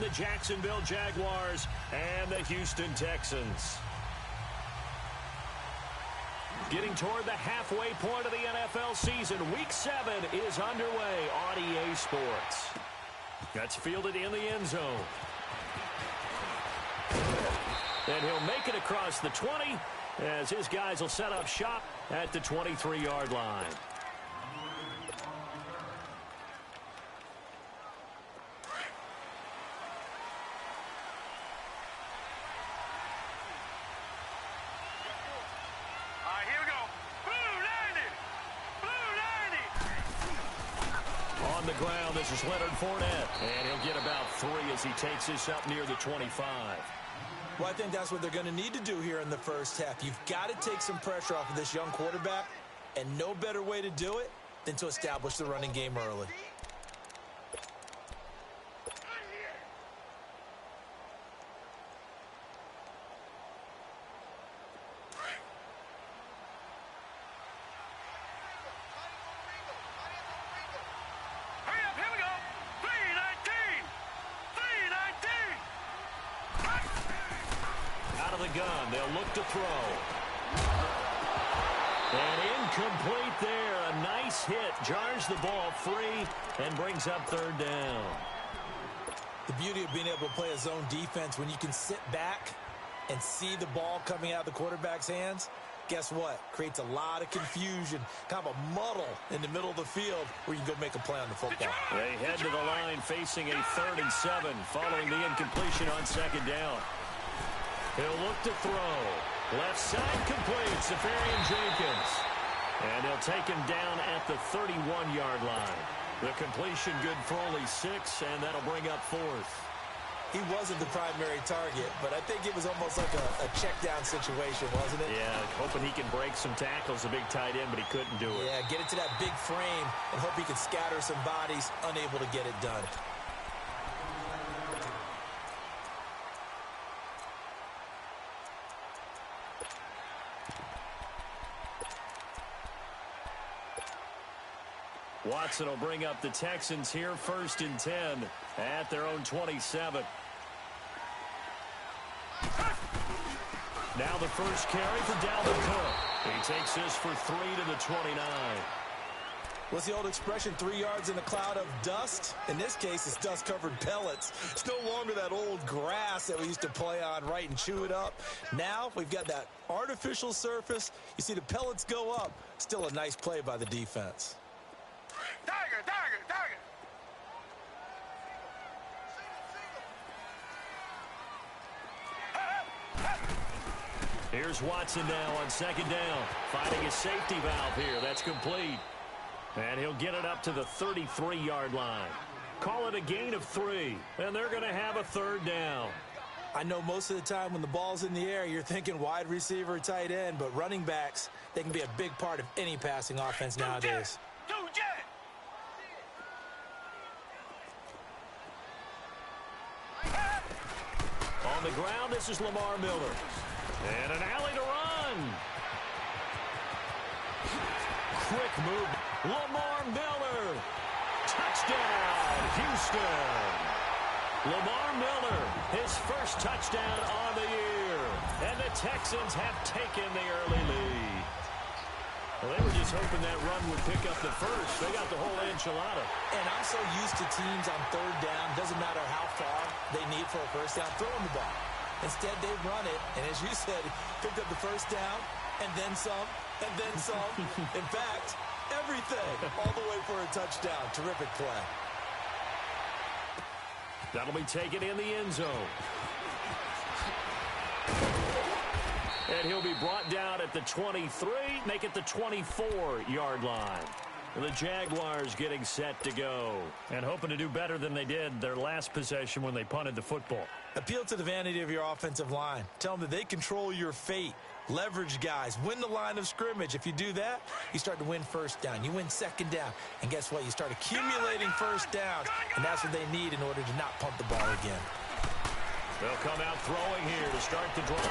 the Jacksonville Jaguars and the Houston Texans. Getting toward the halfway point of the NFL season, Week 7 is underway on EA Sports. That's fielded in the end zone. And he'll make it across the 20 as his guys will set up shop at the 23-yard line. On the ground, this is Leonard Fournette, and he'll get about 3 as he takes this up near the 25. Well, I think that's what they're going to need to do here in the first half. You've got to take some pressure off of this young quarterback, and no better way to do it than to establish the running game early. Gun. They'll look to throw. And incomplete there. A nice hit. Jars the ball free and brings up third down. The beauty of being able to play a zone defense when you can sit back and see the ball coming out of the quarterback's hands, guess what? Creates a lot of confusion, kind of a muddle in the middle of the field where you can go make a play on the football. They head to the line facing a 3rd and 7 following the incompletion on 2nd down. He'll look to throw. Left side complete. Safarian Jenkins. And he'll take him down at the 31-yard line. The completion good for only 6, and that'll bring up 4th. He wasn't the primary target, but I think it was almost like a check-down situation, wasn't it? Yeah, hoping he can break some tackles, a big tight end, but he couldn't do it. Yeah, get it to that big frame and hope he can scatter some bodies, unable to get it done. Watson will bring up the Texans here 1st and 10 at their own 27. Now the first carry for Dalvin Cook. He takes this for 3 to the 29. What's the old expression, 3 yards in a cloud of dust? In this case, it's dust-covered pellets. It's no longer that old grass that we used to play on, right, and chew it up. Now we've got that artificial surface. You see the pellets go up. Still a nice play by the defense. Tiger, tiger, tiger. Here's Watson now on 2nd down. Finding his safety valve here. That's complete. And he'll get it up to the 33-yard line. Call it a gain of 3. And they're going to have a 3rd down. I know most of the time when the ball's in the air, you're thinking wide receiver, tight end, but running backs, they can be a big part of any passing offense nowadays. On the ground, this is Lamar Miller. And an alley to run. Quick move. Lamar Miller. Touchdown, Houston. Lamar Miller, his first touchdown on the year. And the Texans have taken the early lead. Well, they were just hoping that run would pick up the first. They got the whole enchilada. And I'm so used to teams on 3rd down, doesn't matter how far they need for a first down, throwing the ball. Instead, they run it, and as you said, picked up the first down, and then some, and then some. In fact, everything, all the way for a touchdown. Terrific play. That'll be taken in the end zone. And he'll be brought down at the 23, make it the 24-yard line. The Jaguars getting set to go and hoping to do better than they did their last possession when they punted the football. Appeal to the vanity of your offensive line. Tell them that they control your fate. Leverage guys. Win the line of scrimmage. If you do that, you start to win first down. You win 2nd down. And guess what? You start accumulating first downs. And that's what they need in order to not punt the ball again. They'll come out throwing here to start the drive.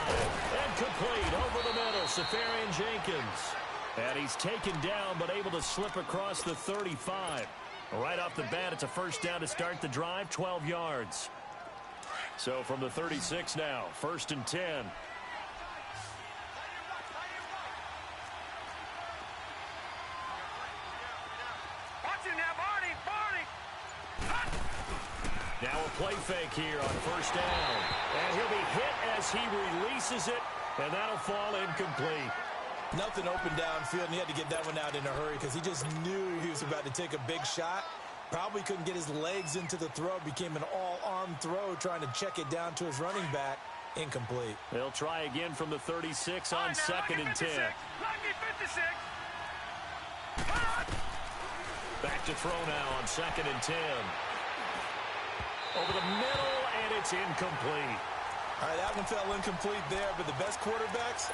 And complete over the middle. Safarian Jenkins. And he's taken down but able to slip across the 35. Right off the bat, it's a first down to start the drive, 12 yards. So from the 36 now, 1st and 10. Now a play fake here on 1st down. And he'll be hit as he releases it, and that'll fall incomplete. Nothing open downfield, and he had to get that one out in a hurry because he just knew he was about to take a big shot. Probably couldn't get his legs into the throw. Became an all-arm throw trying to check it down to his running back. Incomplete. They'll try again from the 36 on 2nd and 10. Back to throw now on 2nd and 10. Over the middle, and it's incomplete. All right, that one fell incomplete there, but the best quarterbacks,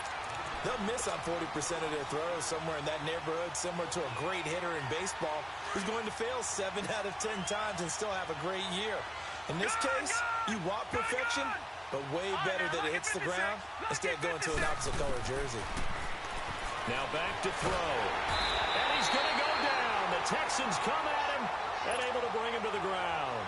they'll miss on 40% of their throws somewhere in that neighborhood, similar to a great hitter in baseball who's going to fail 7 out of 10 times and still have a great year. In this case, you want perfection, but way better that it hits the ground instead of going to an opposite color jersey. Now back to throw. And he's going to go down. The Texans come at him and able to bring him to the ground.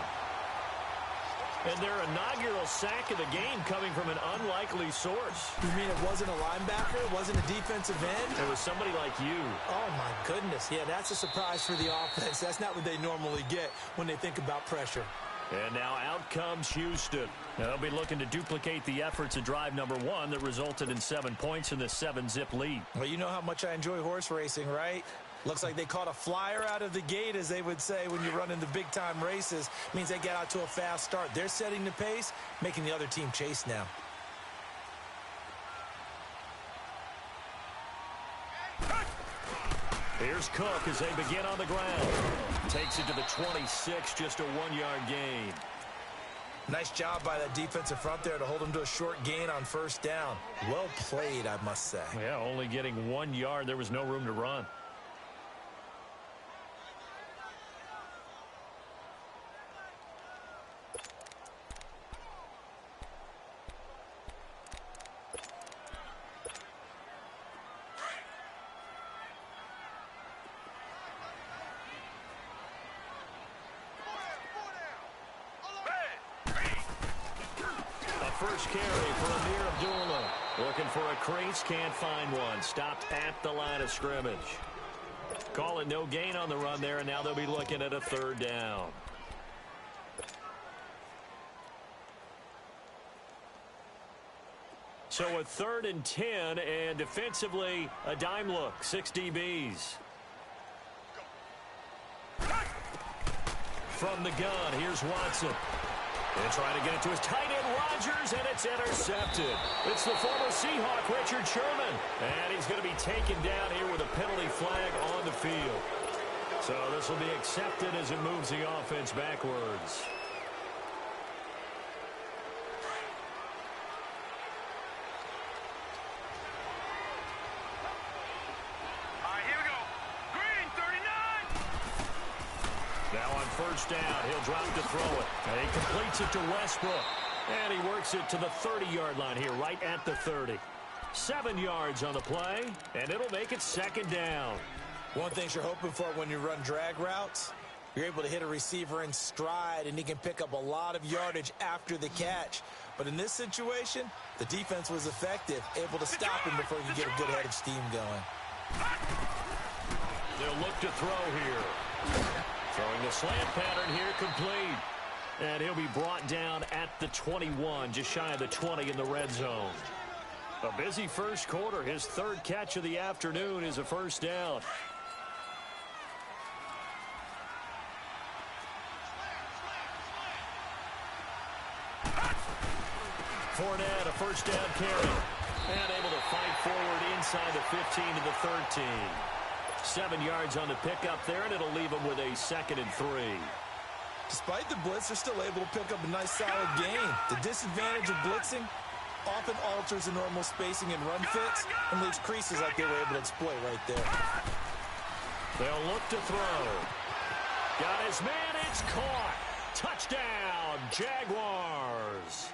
And their inaugural sack of the game coming from an unlikely source. You mean it wasn't a linebacker? It wasn't a defensive end? It was somebody like you. Oh, my goodness. Yeah, that's a surprise for the offense. That's not what they normally get when they think about pressure. And now out comes Houston. Now they'll be looking to duplicate the efforts of drive number 1 that resulted in 7 points in the 7-zip lead. Well, you know how much I enjoy horse racing, right? Looks like they caught a flyer out of the gate, as they would say when you're running the big-time races. Means they get out to a fast start. They're setting the pace, making the other team chase now. Here's Cook as they begin on the ground. Takes it to the 26, just a 1-yard gain. Nice job by that defensive front there to hold them to a short gain on 1st down. Well played, I must say. Yeah, only getting 1 yard. There was no room to run. First carry for Amir Abdullah. Looking for a crease, can't find one. Stopped at the line of scrimmage. Call it no gain on the run there, and now they'll be looking at a 3rd down. So a 3rd and 10, and defensively, a dime look, 6 DBs. From the gun, here's Watson. And trying to get it to his tight end, Rodgers, and it's intercepted. It's the former Seahawk, Richard Sherman. And he's going to be taken down here with a penalty flag on the field. So this will be accepted as it moves the offense backwards. Now on 1st down, he'll drop to throw it. And he completes it to Westbrook. And he works it to the 30-yard line here, right at the 30. 7 yards on the play, and it'll make it 2nd down. One thing you're hoping for when you run drag routes, you're able to hit a receiver in stride, and he can pick up a lot of yardage after the catch. But in this situation, the defense was effective, able to stop him before he could get a good head of steam going. They'll look to throw here. Throwing the slant pattern here, complete. And he'll be brought down at the 21, just shy of the 20 in the red zone. A busy first quarter. His 3rd catch of the afternoon is a 1st down. Fournette, a 1st down carry. And able to fight forward inside the 15 to the 13. 7 yards on the pickup there, and it'll leave him with a 2nd and 3. Despite the blitz, they're still able to pick up a nice solid gain. The disadvantage of blitzing often alters the normal spacing and run fits and leaves creases like they were able to exploit right there. They'll look to throw. Got his man, it's caught. Touchdown, Jaguars.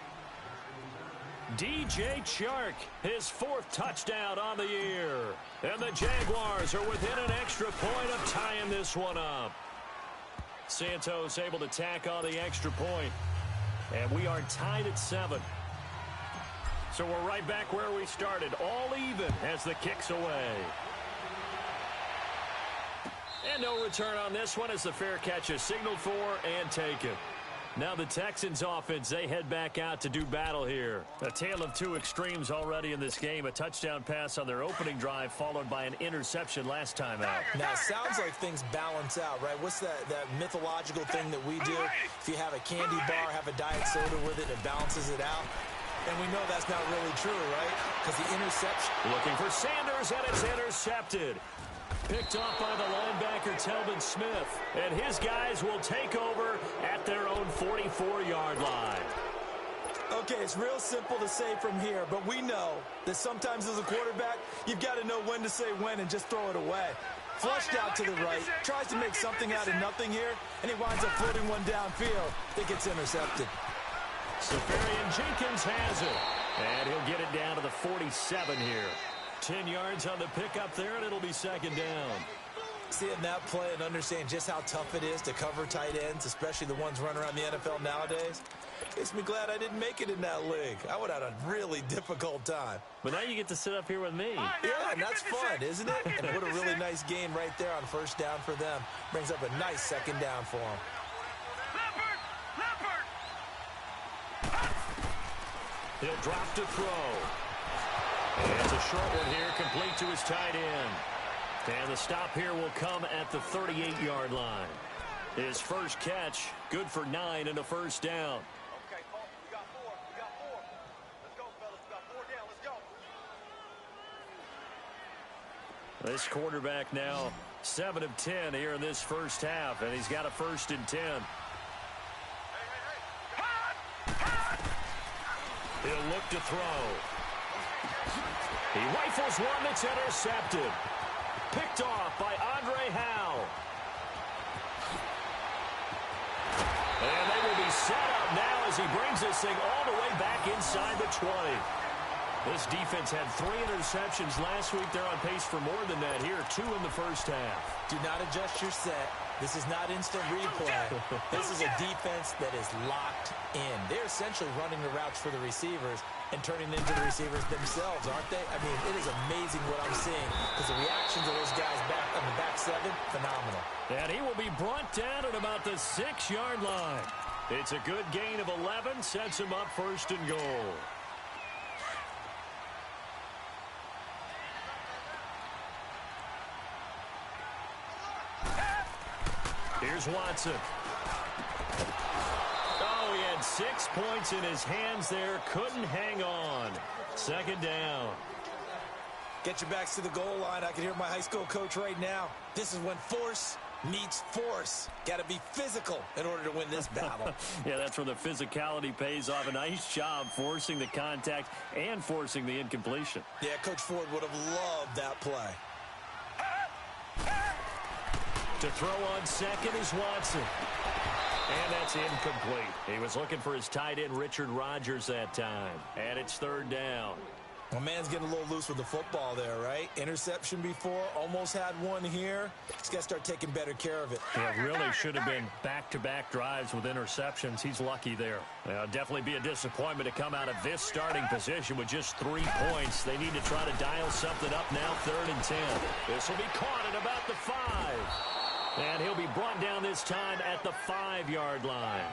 DJ Chark, his 4th touchdown on the year. And the Jaguars are within an extra point of tying this one up. Santos able to tack on the extra point. And we are tied at 7. So we're right back where we started, all even as the kick's away. And no return on this one as the fair catch is signaled for and taken. Now the Texans offense, they head back out to do battle here. A tale of two extremes already in this game. A touchdown pass on their opening drive followed by an interception last time out. Now it sounds like things balance out, right? What's that mythological thing that we do? If you have a candy bar, have a diet soda with it, it balances it out. And we know that's not really true, right? Because the interception. Looking for Sanders, and it's intercepted. Picked off by the linebacker, Telvin Smith. And his guys will take over at their own 44-yard line. Okay, it's real simple to say from here, but we know that sometimes as a quarterback, you've got to know when to say when and just throw it away. Flushed out to the right, tries to make something out of nothing here, and he winds up floating one downfield. It gets intercepted. Safarian Jenkins has it. And he'll get it down to the 47 here. 10 yards on the pickup there, and it'll be second down. Seeing that play and understand just how tough it is to cover tight ends, especially the ones running around the NFL nowadays, makes me glad I didn't make it in that league. I would have had a really difficult time. But now you get to sit up here with me. Yeah, and that's fun, isn't it? And what a really nice game right there on first down for them. Brings up a nice second down for them. He'll drop to throw. And it's a short one here, complete to his tight end. And the stop here will come at the 38-yard line. His first catch, good for 9 and a first down. Okay, Paul, we got 4. We got 4. Let's go, fellas. We got 4 down. Let's go. This quarterback now 7 of 10 here in this first half, and he's got a 1st and 10. He'll look to throw. He rifles one that's intercepted. Picked off by Andre Howe. And they will be set up now as he brings this thing all the way back inside the 20. This defense had 3 interceptions last week. They're on pace for more than that here. 2 in the first half. Do not adjust your set. This is not instant replay. This is a defense that is locked in. They're essentially running the routes for the receivers and turning into the receivers themselves, aren't they? I mean, it is amazing what I'm seeing because the reactions of those guys back on the back 7, phenomenal. And he will be brought down at about the 6-yard line. It's a good gain of 11, sets him up 1st and goal. Here's Watson. Oh, he had 6 points in his hands there. Couldn't hang on. Second down. Get your backs to the goal line. I can hear my high school coach right now. This is when force meets force. Got to be physical in order to win this battle. Yeah, that's where the physicality pays off. A nice job forcing the contact and forcing the incompletion. Yeah, Coach Ford would have loved that play. To throw on second is Watson. And that's incomplete. He was looking for his tight end, Richard Rodgers, that time. And it's 3rd down. Well, man's getting a little loose with the football there, right? Interception before, almost had one here. He's got to start taking better care of it. Yeah, really should have been back-to-back drives with interceptions. He's lucky there. Definitely be a disappointment to come out of this starting position with just 3 points. They need to try to dial something up now, 3rd and 10. This will be caught at about the 5. And he'll be brought down this time at the 5-yard line.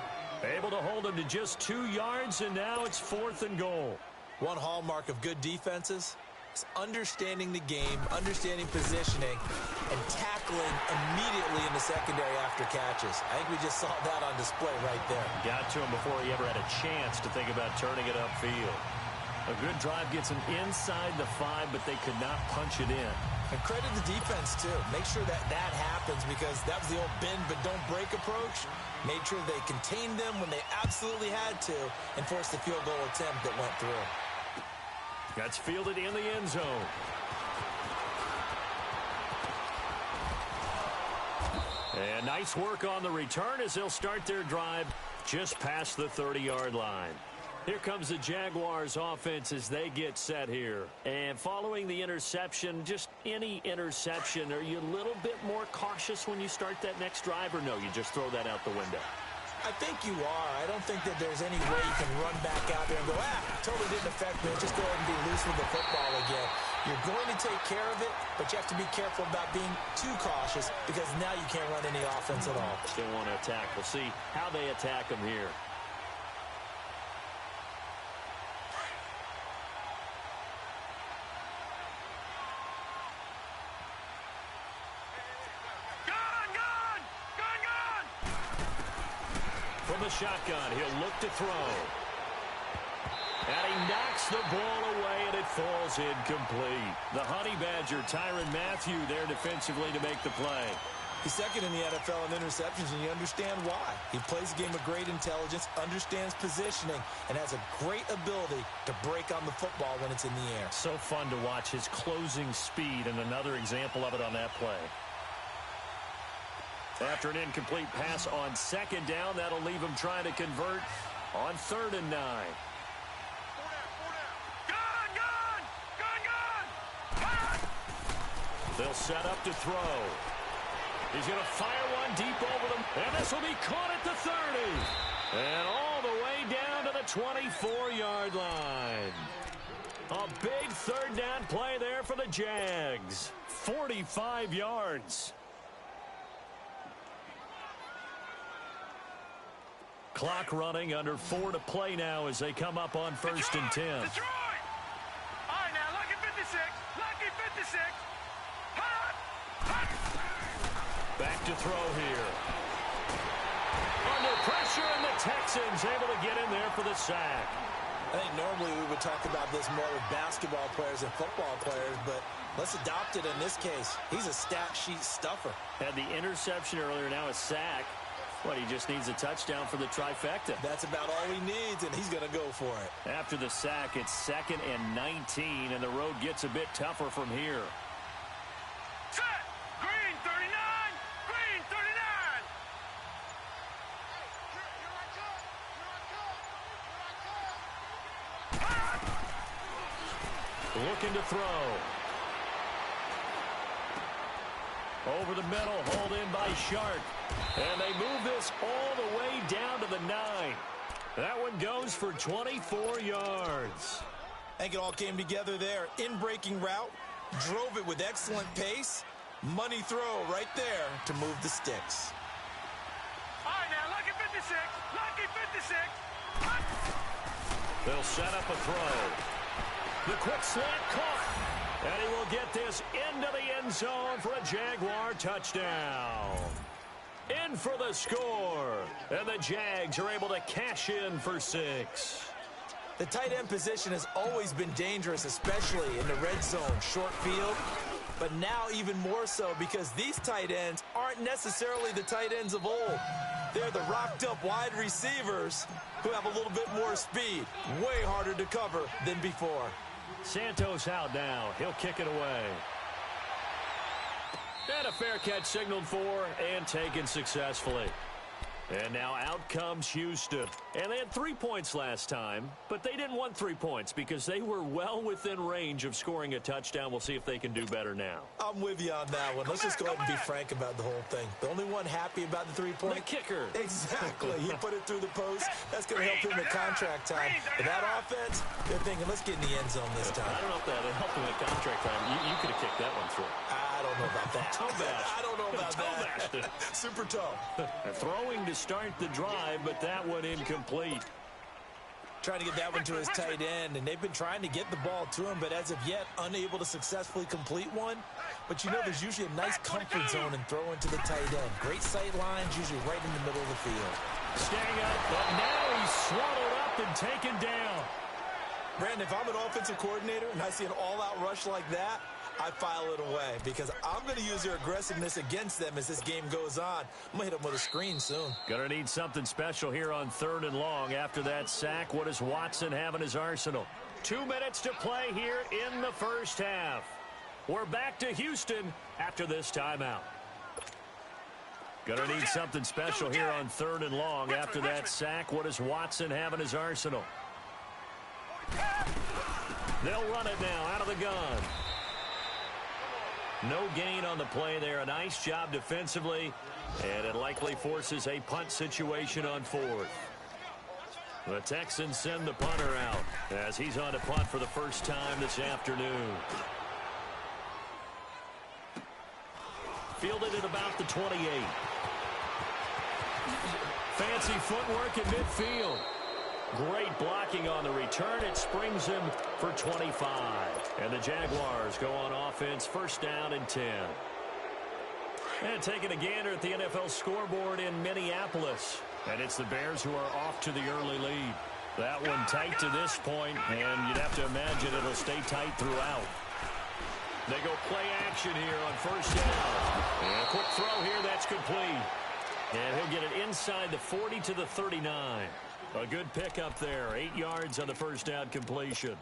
Able to hold him to just 2 yards, and now it's 4th and goal. One hallmark of good defenses is understanding the game, understanding positioning, and tackling immediately in the secondary after catches. I think we just saw that on display right there. Got to him before he ever had a chance to think about turning it upfield. A good drive gets him inside the 5, but they could not punch it in. And credit the defense, too. Make sure that happens because that was the old bend but don't break approach. Made sure they contained them when they absolutely had to and forced the field goal attempt that went through. That's fielded in the end zone. And nice work on the return as they'll start their drive just past the 30-yard line. Here comes the Jaguars offense as they get set here. And following the interception, just any interception, are you a little bit more cautious when you start that next drive, or no, you just throw that out the window? I think you are. I don't think that there's any way you can run back out there and go, totally didn't affect me. Just go ahead and be loose with the football again. You're going to take care of it, but you have to be careful about being too cautious because now you can't run any offense at all. Still want to attack. We'll see how they attack them here. From the shotgun, he'll look to throw. And he knocks the ball away, and it falls incomplete. The Honey Badger, Tyrann Mathieu, there defensively to make the play. He's second in the NFL in interceptions, and you understand why. He plays a game of great intelligence, understands positioning, and has a great ability to break on the football when it's in the air. So fun to watch his closing speed, and another example of it on that play. After an incomplete pass on second down, that'll leave him trying to convert on 3rd and 9. They'll set up to throw. He's going to fire one deep over them, and this will be caught at the 30. And all the way down to the 24-yard line. A big 3rd down play there for the Jags. 45 yards. Clock running, under 4 to play now as they come up on 1st and 10. Detroit! All right, now, lucky 56. Lucky 56. Hot! Hot! Back to throw here. Under pressure, and the Texans able to get in there for the sack. I think normally we would talk about this more with basketball players and football players, but let's adopt it in this case. He's a stat sheet stuffer. Had the interception earlier, now a sack. But he just needs a touchdown for the trifecta. That's about all he needs, and he's going to go for it. After the sack, it's 2nd and 19, and the road gets a bit tougher from here. Set! Green 39! Green 39! Looking to throw. Over the middle, hauled in by Sharp. And they move this all the way down to the 9. That one goes for 24 yards. I think it all came together there. In-breaking route, drove it with excellent pace. Money throw right there to move the sticks. All right, now, lucky 56. Lucky 56. They'll set up a throw. The quick slant caught. And he will get this into the end zone for a Jaguar touchdown. In for the score. And the Jags are able to cash in for 6. The tight end position has always been dangerous, especially in the red zone, short field. But now even more so because these tight ends aren't necessarily the tight ends of old. They're the rocked-up wide receivers who have a little bit more speed. Way harder to cover than before. Santos out now. He'll kick it away. And a fair catch signaled for and taken successfully. And now out comes Houston. And they had 3 points last time, but they didn't want 3 points because they were well within range of scoring a touchdown. We'll see if they can do better now. I'm with you on that one. Let's just go ahead and be frank about the whole thing. The only one happy about the 3-point? The kicker. Exactly. He put it through the post. That's going to help him at contract time. But that offense, they're thinking, let's get in the end zone this time. I don't know if that helped him at contract time. You could have kicked that one through. I don't know about that. I don't know about that. Super toe. Throwing to start the drive, but that one incomplete. Trying to get that one to his tight end, and they've been trying to get the ball to him, but as of yet, unable to successfully complete one. But you know, there's usually a nice comfort zone in throwing to the tight end. Great sight lines, usually right in the middle of the field. Staying up, but now he's swallowed up and taken down. Brandon, if I'm an offensive coordinator and I see an all-out rush like that, I file it away because I'm going to use their aggressiveness against them as this game goes on. I'm going to hit them with a screen soon. Going to need something special here on 3rd and long. After that sack, what does Watson have in his arsenal? 2 minutes to play here in the first half. We're back to Houston after this timeout. Going to need something special here on 3rd and long. After that sack, what does Watson have in his arsenal? They'll run it now out of the gun. No gain on the play there. A nice job defensively. And it likely forces a punt situation on 4th. The Texans send the punter out as he's on to punt for the first time this afternoon. Fielded at about the 28. Fancy footwork in midfield. Great blocking on the return. It springs him for 25. And the Jaguars go on offense, first down and 10. And taking a gander at the NFL scoreboard in Minneapolis. And it's the Bears who are off to the early lead. That one tight to this point, and you'd have to imagine it'll stay tight throughout. They go play action here on first down. And a quick throw here, that's complete. And he'll get it inside the 40 to the 39. A good pickup there, 8 yards on the first down completion.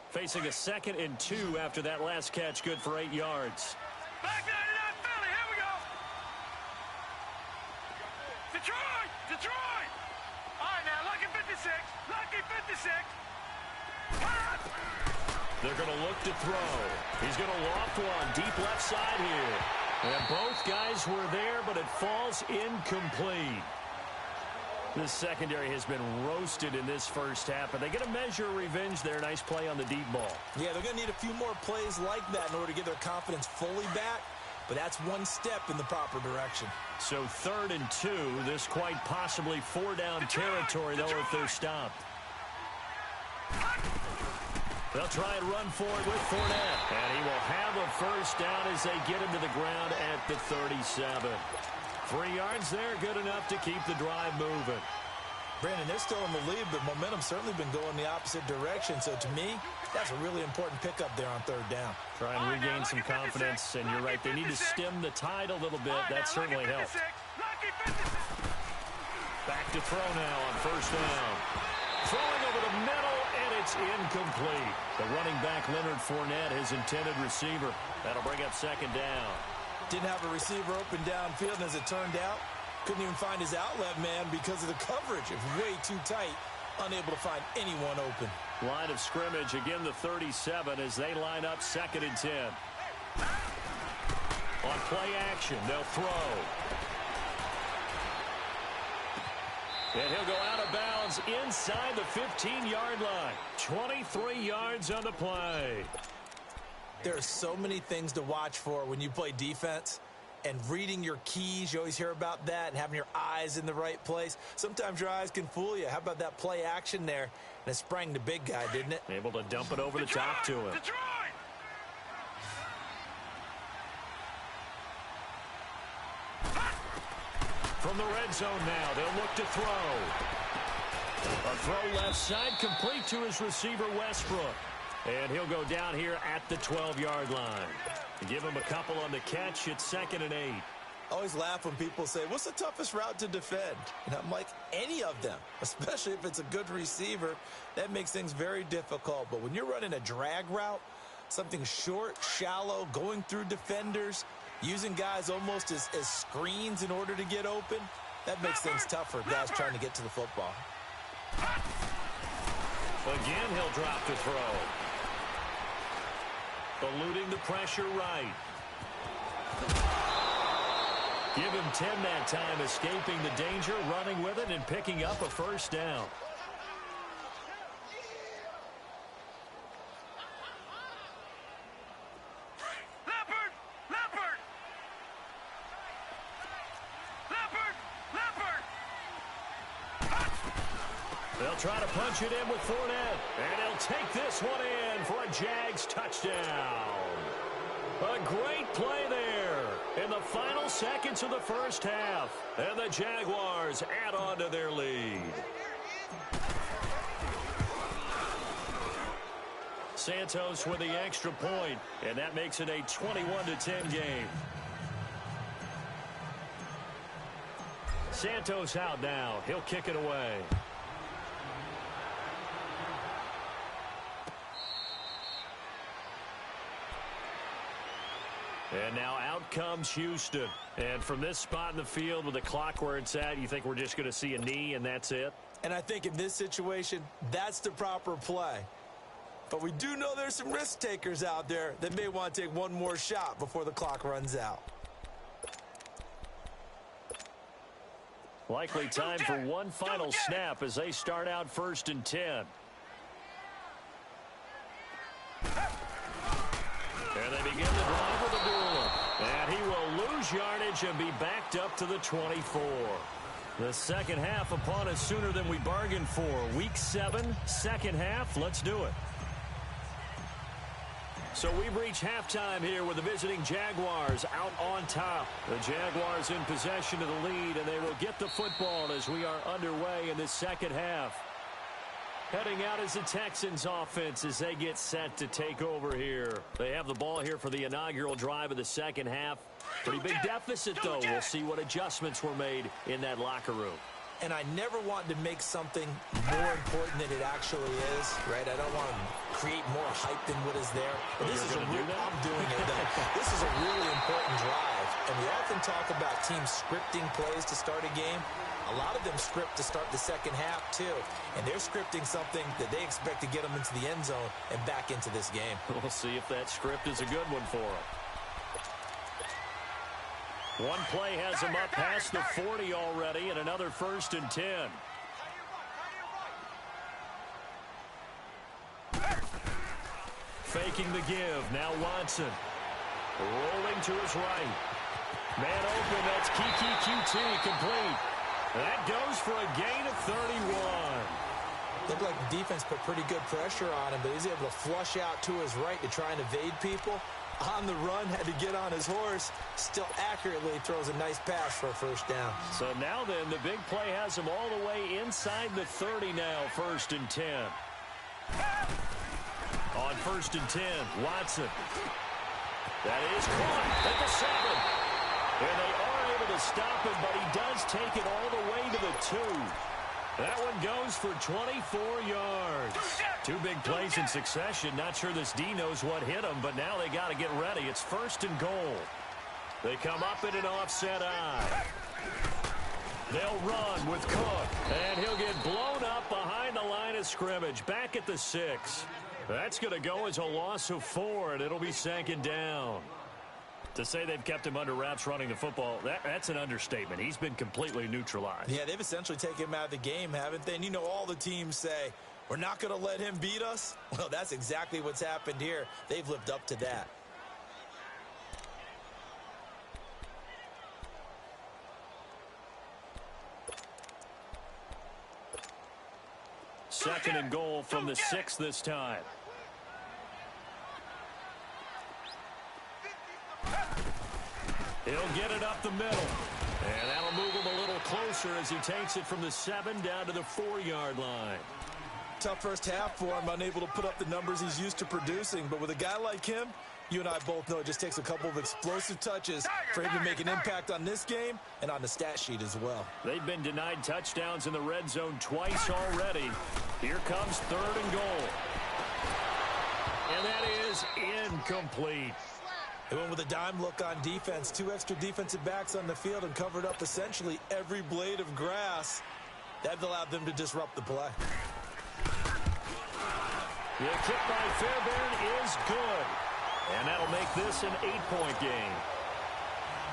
Facing a 2nd and 2 after that last catch, good for 8 yards. Back 99 Philly, here we go. Detroit, Detroit. All right, now, lucky 56, lucky 56. Hot. They're going to look to throw. He's going to loft one deep left side here. And both guys were there, but it falls incomplete. This secondary has been roasted in this first half, but they get a measure of revenge there. Nice play on the deep ball. Yeah, they're going to need a few more plays like that in order to get their confidence fully back, but that's one step in the proper direction. So 3rd and 2, this quite possibly 4-down territory, though, if they're stopped. They'll try and run forward with Fournette, and he will have a first down as they get him to the ground at the 37. 3 yards there, good enough to keep the drive moving. Brandon, they're still in the lead, but momentum's certainly been going the opposite direction. So to me, that's a really important pickup there on 3rd down. Try and regain some confidence, and you're right, they need to stem the tide a little bit. That certainly helps. Back to throw now on first down. Throwing over the middle, and it's incomplete. The running back, Leonard Fournette, his intended receiver. That'll bring up 2nd down. Didn't have a receiver open downfield, and as it turned out, couldn't even find his outlet man because of the coverage. It was way too tight, unable to find anyone open. Line of scrimmage, again the 37 as they line up 2nd and 10. On play action, they'll throw. And he'll go out of bounds inside the 15-yard line. 23 yards on the play. There are so many things to watch for when you play defense, and reading your keys, you always hear about that, and having your eyes in the right place. Sometimes your eyes can fool you. How about that play action there? And it sprang the big guy, didn't it? Able to dump it over the top to him. Detroit. From the red zone now, they'll look to throw. A throw left side, complete to his receiver, Westbrook. And he'll go down here at the 12-yard line. Give him a couple on the catch. It's 2nd and 8. I always laugh when people say, what's the toughest route to defend? And I'm like, any of them, especially if it's a good receiver. That makes things very difficult. But when you're running a drag route, something short, shallow, going through defenders, using guys almost as screens in order to get open, that makes things tougher, guys trying to get to the football. Again, he'll drop to throw. Eluding the pressure right. Give him 10 that time, escaping the danger, running with it, and picking up a first down. Leopard! Leopard! Leopard! Leopard! They'll try to punch it in with Fournette, and he'll take this one in for a Jags touchdown. A great play there in the final seconds of the first half, and the Jaguars add on to their lead. Santos with the extra point, and that makes it a 21-10 game. Santos out now. He'll kick it away. And now out comes Houston. And from this spot in the field with the clock where it's at, you think we're just going to see a knee and that's it? And I think in this situation, that's the proper play. But we do know there's some risk takers out there that may want to take one more shot before the clock runs out. Likely time for one final snap as they start out 1st and 10. And they begin the drive with a duel. And he will lose yardage and be backed up to the 24. The second half upon us sooner than we bargained for. Week 7, second half. Let's do it. So we've reached halftime here with the visiting Jaguars out on top. The Jaguars in possession of the lead, and they will get the football as we are underway in this second half. Heading out is the Texans offense as they get set to take over here. They have the ball here for the inaugural drive of the second half. Pretty big deficit, though. We'll see what adjustments were made in that locker room. And I never want to make something more important than it actually is, right? I don't want to create more hype than what is there. But this is I'm doing it, though. This is a really important drive. And we often talk about teams scripting plays to start a game. A lot of them script to start the second half, too. And they're scripting something that they expect to get them into the end zone and back into this game. We'll see if that script is a good one for them. One play has him up past the 40 already, and another 1st and 10. Faking the give. Now Watson. Rolling to his right. Man open. That's Kiki QT complete. That goes for a gain of 31. Looked like the defense put pretty good pressure on him, but he's able to flush out to his right to try and evade people. On the run, had to get on his horse, still accurately throws a nice pass for a first down. So now then, the big play has him all the way inside the 30 now, 1st and 10. On 1st and 10, Watson. That is caught at the 7. And they are able to stop him, but he does take it all the way to the 2. That one goes for 24 yards. 2 big plays in succession. Not sure this D knows what hit him, but now they got to get ready. It's 1st and goal. They come up in an offset eye. They'll run with Cook, and he'll get blown up behind the line of scrimmage. Back at the 6. That's going to go as a loss of 4, and it'll be 2nd down. To say they've kept him under wraps running the football, that's an understatement. He's been completely neutralized. Yeah, they've essentially taken him out of the game, haven't they? And you know, all the teams say, we're not going to let him beat us. Well, that's exactly what's happened here. They've lived up to that. Second and goal from the 6 this time. He'll get it up the middle. And that'll move him a little closer as he takes it from the 7 down to the 4-yard line. Tough first half for him, unable to put up the numbers he's used to producing. But with a guy like him, you and I both know it just takes a couple of explosive touches for him to make an impact on this game and on the stat sheet as well. They've been denied touchdowns in the red zone twice already. Here comes 3rd and goal. And that is incomplete. They went with a dime look on defense. 2 extra defensive backs on the field and covered up essentially every blade of grass. That allowed them to disrupt the play. The kick by Fairbairn is good. And that'll make this an 8-point game.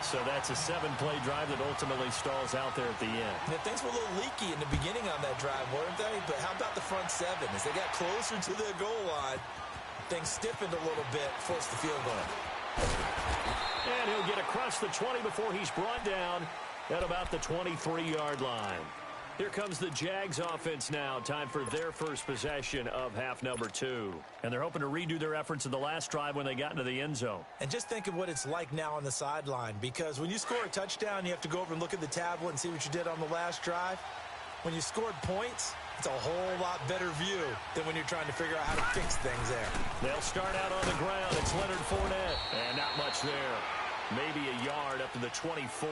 So that's a 7-play drive that ultimately stalls out there at the end. Yeah, things were a little leaky in the beginning on that drive, weren't they? But how about the front 7? As they got closer to the goal line, things stiffened a little bit, forced the field goal. And he'll get across the 20 before he's brought down at about the 23-yard line. Here comes the Jags offense now. Time for their first possession of half number 2. And they're hoping to redo their efforts in the last drive when they got into the end zone. And just think of what it's like now on the sideline, because when you score a touchdown, you have to go over and look at the tablet and see what you did on the last drive. When you scored points, it's a whole lot better view than when you're trying to figure out how to fix things there. They'll start out on the ground. It's Leonard Fournette. And not much there. Maybe a yard up to the 24.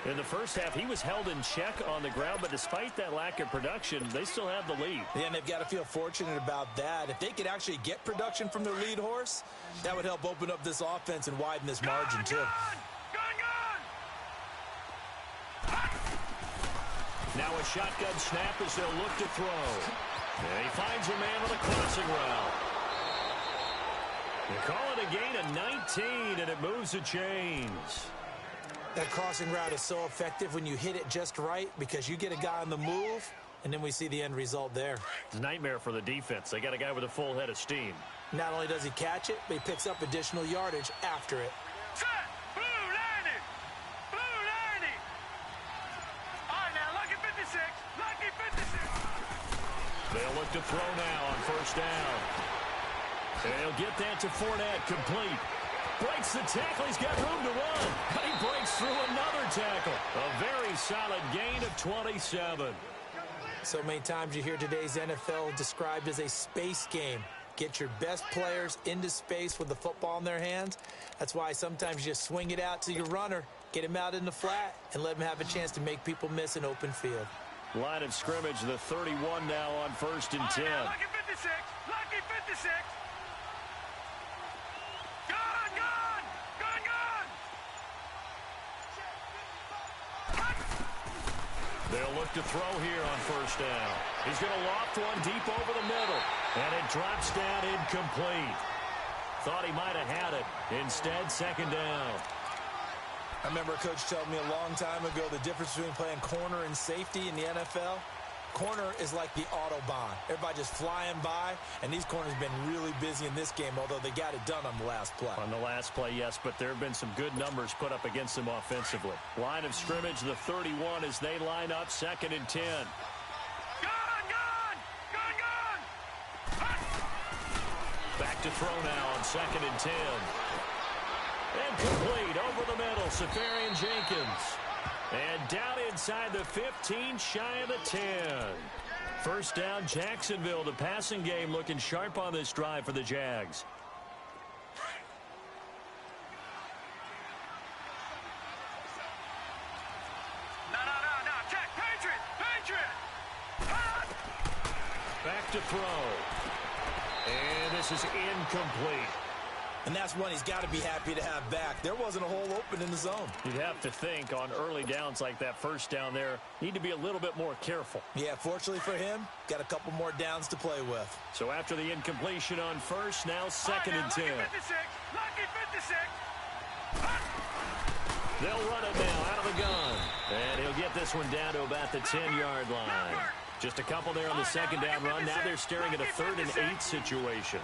In the first half, he was held in check on the ground, but despite that lack of production, they still have the lead. Yeah, and they've got to feel fortunate about that. If they could actually get production from their lead horse, that would help open up this offense and widen this margin, too. Now a shotgun snap as they'll look to throw. And he finds a man with a crossing route. They call it a gain of 19, and it moves the chains. That crossing route is so effective when you hit it just right because you get a guy on the move, and then we see the end result there. It's a nightmare for the defense. They got a guy with a full head of steam. Not only does he catch it, but he picks up additional yardage after it. Set! Blue 90! Blue 90! All right, now, lucky 56! Lucky 56! They'll look to throw now on first down. They'll get that to Fournette, complete. Breaks the tackle. He's got room to run. But he breaks through another tackle. A very solid gain of 27. So many times you hear today's NFL described as a space game. Get your best players into space with the football in their hands. That's why sometimes you just swing it out to your runner, get him out in the flat, and let him have a chance to make people miss an open field. Line of scrimmage, the 31 now on first and 10. Now, lucky 56! Lucky 56! Gone! Gone! Gone! Gone! They'll look to throw here on first down. He's going to loft one deep over the middle. And it drops down incomplete. Thought he might have had it. Instead, second down. I remember a coach told me a long time ago the difference between playing corner and safety in the NFL. Corner is like the Autobahn. Everybody just flying by, and these corners have been really busy in this game, although they got it done on the last play. On the last play, yes, but there have been some good numbers put up against them offensively. Line of scrimmage, the 31 as they line up second and 10. Back to throw now on second and 10. And complete over the middle, Safarian Jenkins. And down inside the 15, shy of the 10. First down, Jacksonville. The passing game looking sharp on this drive for the Jags. No. Check. Patriot! Back to throw. And this is incomplete. And that's one he's got to be happy to have back. There wasn't a hole open in the zone. You'd have to think on early downs like that first down there, need to be a little bit more careful. Yeah, fortunately for him, got a couple more downs to play with. So after the incompletion on first, now second and 10. Lucky 56! They'll run it now out of the gun. And he'll get this one down to about the 10-yard line. Just a couple there on the second down run. Now they're staring at a 3rd and 8 situation.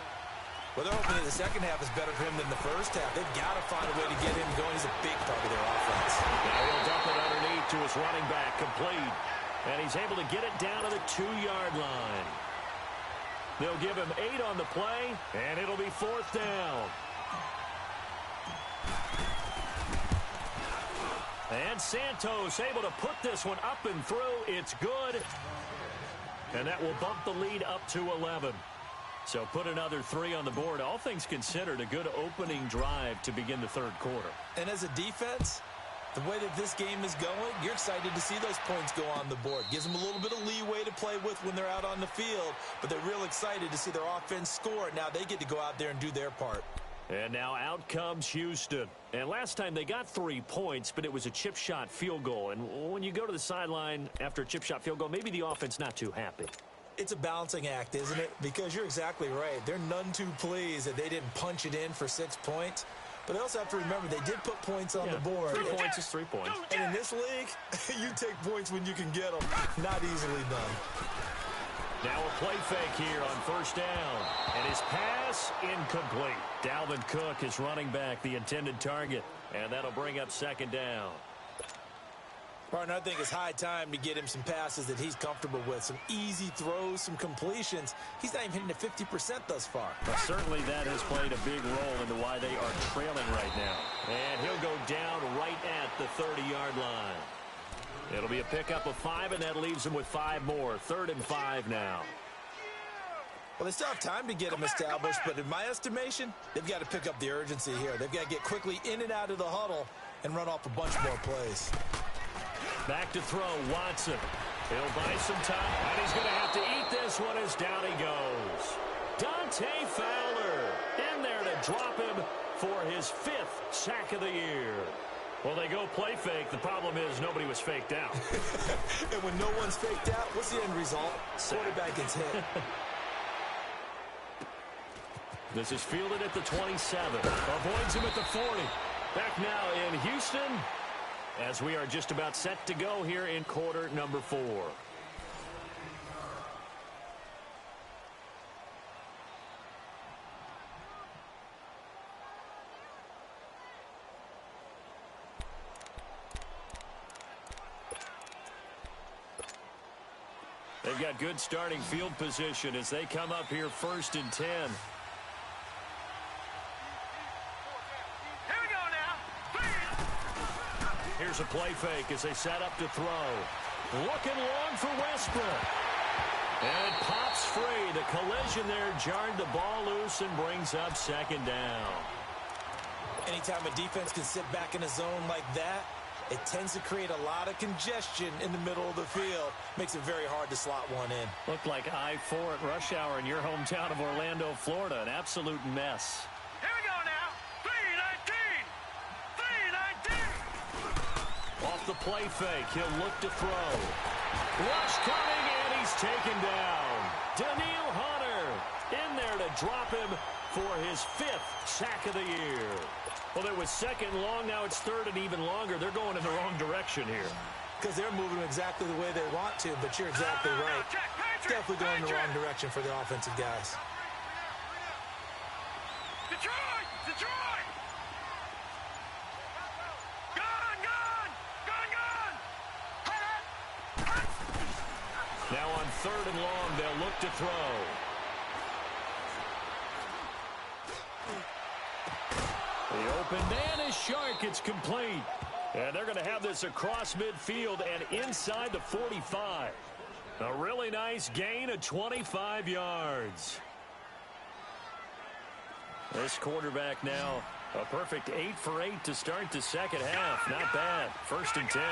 Well, they're hoping that the second half is better for him than the first half. They've got to find a way to get him going. He's a big part of their offense. Now he'll dump it underneath to his running back, complete. And he's able to get it down to the 2-yard line. They'll give him 8 on the play, and it'll be 4th down. And Santos able to put this one up and through. It's good. And that will bump the lead up to 11. So put another 3 on the board. All things considered, a good opening drive to begin the third quarter. And as a defense, the way that this game is going, you're excited to see those points go on the board. Gives them a little bit of leeway to play with when they're out on the field, but they're real excited to see their offense score. Now they get to go out there and do their part. And now out comes Houston. And last time they got 3 points, but it was a chip shot field goal. And when you go to the sideline after a chip shot field goal, maybe the offense not too happy. It's a balancing act, isn't it? Because you're exactly right. They're none too pleased that they didn't punch it in for 6 points. But they also have to remember they did put points on the board. 3 points is 3 points. And in this league, you take points when you can get them. Not easily done. Now a play fake here on first down. And his pass incomplete. Dalvin Cook is running back, the intended target. And that'll bring up second down. Partner, I think it's high time to get him some passes that he's comfortable with. Some easy throws, some completions. He's not even hitting at 50% thus far. Well, certainly that has played a big role into why they are trailing right now. And he'll go down right at the 30-yard line. It'll be a pickup of 5, and that leaves him with 5 more. 3rd and 5 now. Well, they still have time to get him established, but in my estimation, they've got to pick up the urgency here. They've got to get quickly in and out of the huddle and run off a bunch more plays. Back to throw, Watson. He'll buy some time, and he's going to have to eat this one as down he goes. Dante Fowler in there to drop him for his 5th sack of the year. Well, they go play fake. The problem is nobody was faked out. And when no one's faked out, what's the end result? Quarterback gets hit. This is fielded at the 27. Avoids him at the 40. Back now in Houston as we are just about set to go here in quarter number 4. They've got good starting field position as they come up here 1st and 10. Here we go now. Here's a play fake as they set up to throw. Looking long for Westbrook. And it pops free. The collision there jarred the ball loose and brings up 2nd down. Anytime a defense can sit back in a zone like that, it tends to create a lot of congestion in the middle of the field. Makes it very hard to slot one in. Looked like I-4 at rush hour in your hometown of Orlando, Florida. An absolute mess. Here we go now. 3-19. 3-19. Off the play fake, he'll look to throw. Rush coming, and he's taken down. Daniil Hunter in there to drop him for his 5th sack of the year. Well, it was 2nd long. Now it's 3rd and even longer. They're going in the wrong direction here. Because they're moving exactly the way they want to, but you're exactly right. It's definitely going in the wrong direction for the offensive guys. Detroit! Detroit! Gone! Gone! Gone! Gone! Now on 3rd and long, they'll look to throw. The open man is Shark. It's complete. And they're going to have this across midfield and inside the 45. A really nice gain of 25 yards. This quarterback now a perfect 8 for 8 to start the 2nd half. Not bad. 1st and 10.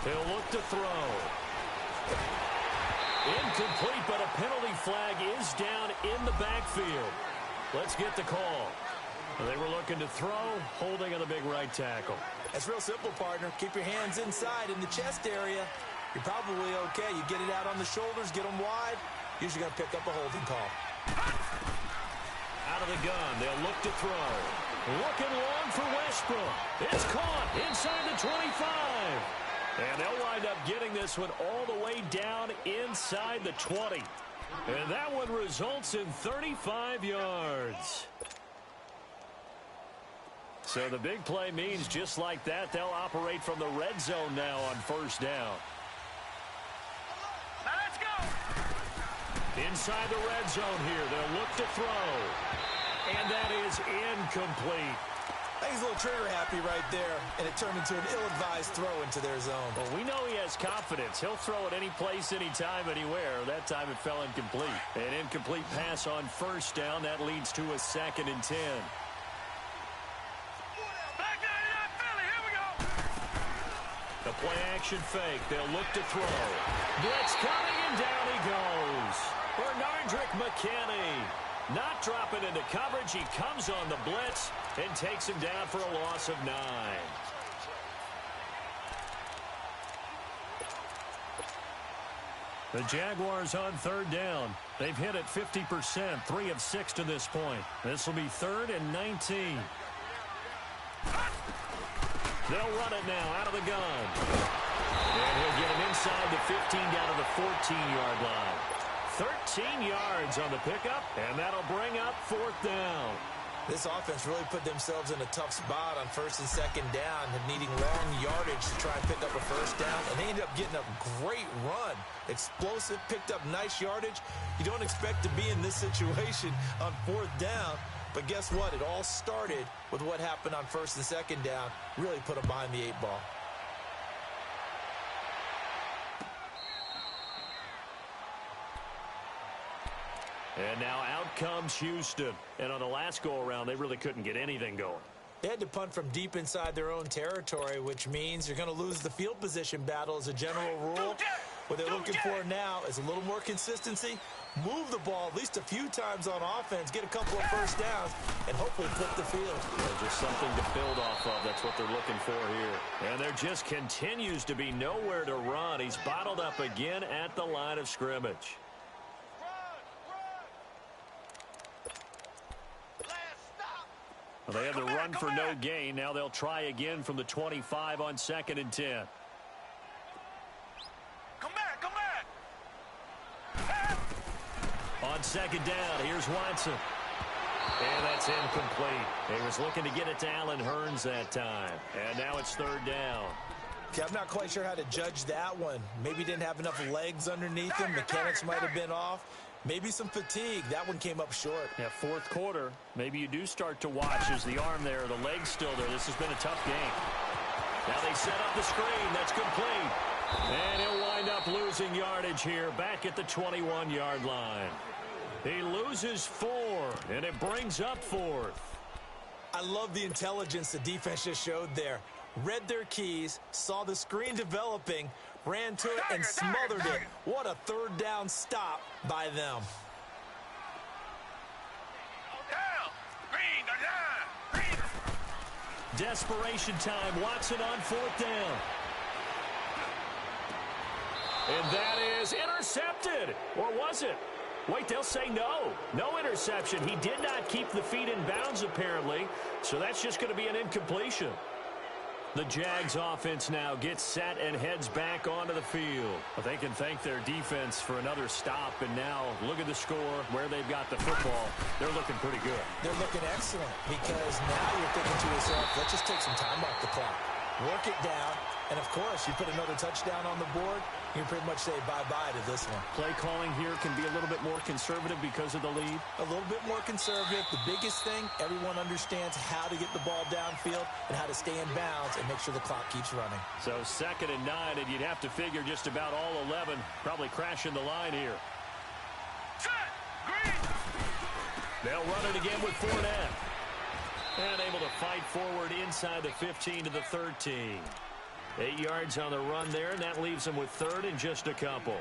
He'll look to throw. Incomplete, but a penalty flag is down in the backfield. Let's get the call. They were looking to throw, holding on the big right tackle. That's real simple, partner. Keep your hands inside in the chest area. You're probably okay. You get it out on the shoulders, get them wide. Usually going to pick up a holding call. Out of the gun, they'll look to throw. Looking long for Westbrook. It's caught inside the 25. And they'll wind up getting this one all the way down inside the 20. And that one results in 35 yards. So the big play means just like that, they'll operate from the red zone now on 1st down. Now let's go. Inside the red zone here, they'll look to throw. And that is incomplete. I think he's a little trigger happy right there, and it turned into an ill-advised throw into their zone. Well, we know he has confidence. He'll throw it any place, anytime, anywhere. That time it fell incomplete. An incomplete pass on 1st down. That leads to a 2nd and 10. Back 99 Philly. Here we go. The play action fake. They'll look to throw. Blitz coming, and down he goes. Bernardrick McKinney not dropping into coverage. He comes on the blitz and takes him down for a loss of 9. The Jaguars on 3rd down. They've hit it 50%, 3 of 6 to this point. This will be 3rd and 19. They'll run it now out of the gun. And he'll get him inside the 15 down to the 14-yard line. 13 yards on the pickup, and that'll bring up 4th down. This offense really put themselves in a tough spot on 1st and 2nd down, and needing long yardage to try and pick up a 1st down, and they ended up getting a great run. Explosive, picked up nice yardage. You don't expect to be in this situation on 4th down, but guess what? It all started with what happened on 1st and 2nd down. Really put them behind the 8 ball. And now out comes Houston. And on the last go-around, they really couldn't get anything going. They had to punt from deep inside their own territory, which means you're going to lose the field position battle as a general rule. What they're looking for now is a little more consistency, move the ball at least a few times on offense, get a couple of first downs, and hopefully flip the field. Yeah, just something to build off of. That's what they're looking for here. And there just continues to be nowhere to run. He's bottled up again at the line of scrimmage. Well, they had the run for no gain. Now they'll try again from the 25 on 2nd and 10. Come back. On 2nd down, here's Watson. And that's incomplete. He was looking to get it to Allen Hurns that time. And now it's 3rd down. Okay, I'm not quite sure how to judge that one. Maybe didn't have enough legs underneath him. Mechanics might have been off. Maybe some fatigue. That one came up short. Yeah, 4th quarter. Maybe you do start to watch as the arm there, the leg's still there. This has been a tough game. Now they set up the screen. That's complete. And he'll wind up losing yardage here back at the 21-yard line. He loses 4, and it brings up 4th. I love the intelligence the defense just showed there. Read their keys, saw the screen developing, ran to it, and smothered it. What a 3rd down stop by them. Green. Desperation time. Watson on 4th down. And that is intercepted. Or was it? Wait, they'll say no. No interception. He did not keep the feet in bounds, apparently. So that's just going to be an incompletion. The Jags offense now gets set and heads back onto the field. But they can thank their defense for another stop. And now look at the score, where they've got the football. They're looking pretty good. They're looking excellent because now you're thinking to yourself, let's just take some time off the clock. Work it down. And, of course, you put another touchdown on the board, you can pretty much say bye-bye to this one. Play calling here can be a little bit more conservative because of the lead. A little bit more conservative. The biggest thing, everyone understands how to get the ball downfield and how to stay in bounds and make sure the clock keeps running. So 2nd and 9, and you'd have to figure just about all 11 probably crashing the line here. Set. Green. They'll run it again with Fournette. And able to fight forward inside the 15 to the 13. 8 yards on the run there, and that leaves them with 3rd and just a couple.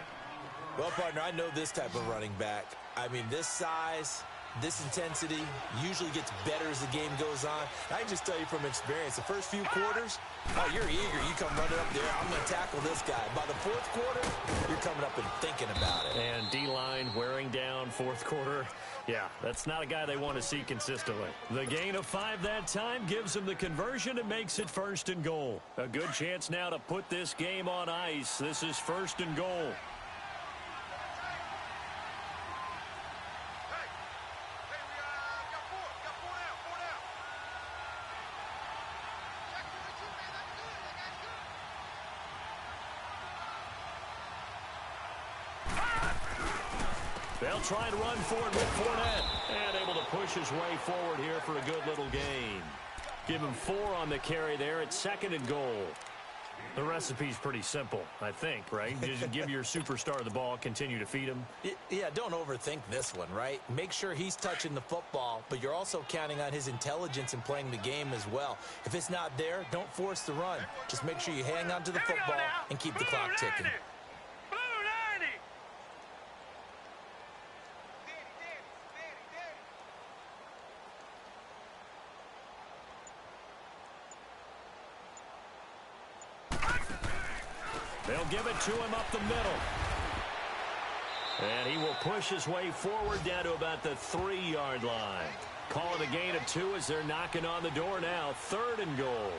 Well, partner, I know this type of running back. I mean, this size, this intensity usually gets better as the game goes on. I can just tell you from experience, the first few quarters, oh, you're eager. You come running up there, I'm going to tackle this guy. By the 4th quarter, you're coming up and thinking about it. And D-line wearing down 4th quarter. Yeah, that's not a guy they want to see consistently. The gain of 5 that time gives them the conversion and makes it 1st and goal. A good chance now to put this game on ice. This is 1st and goal. They'll try and run for it with Fournette. And able to push his way forward here for a good little gain. Give him 4 on the carry there at 2nd and goal. The recipe's pretty simple, I think, right? Just give your superstar the ball, continue to feed him. Yeah, don't overthink this one, right? Make sure he's touching the football, but you're also counting on his intelligence in playing the game as well. If it's not there, don't force the run. Just make sure you hang on to the football and keep the clock ticking. They'll give it to him up the middle. And he will push his way forward down to about the 3-yard line. Call it a gain of 2 as they're knocking on the door now. 3rd and goal.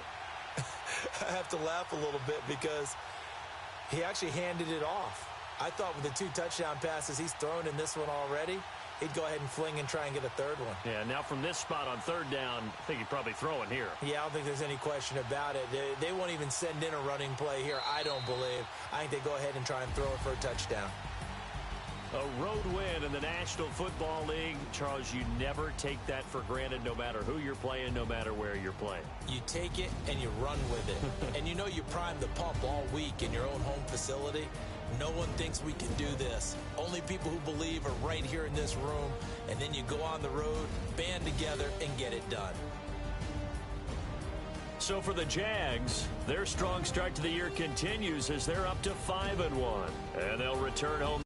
I have to laugh a little bit because he actually handed it off. I thought with the 2 touchdown passes he's thrown in this one already, he'd go ahead and fling and try and get a 3rd one. Yeah, now from this spot on 3rd down, I think he'd probably throw it here. Yeah, I don't think there's any question about it. They won't even send in a running play here, I don't believe. I think they go ahead and try and throw it for a touchdown. A road win in the National Football League. Charles, you never take that for granted no matter who you're playing, no matter where you're playing. You take it and you run with it. And you know you prime the pump all week in your own home facility. No one thinks we can do this. Only people who believe are right here in this room. And then you go on the road, band together, and get it done. So for the Jags, their strong start to the year continues as they're up to 5-1. And they'll return home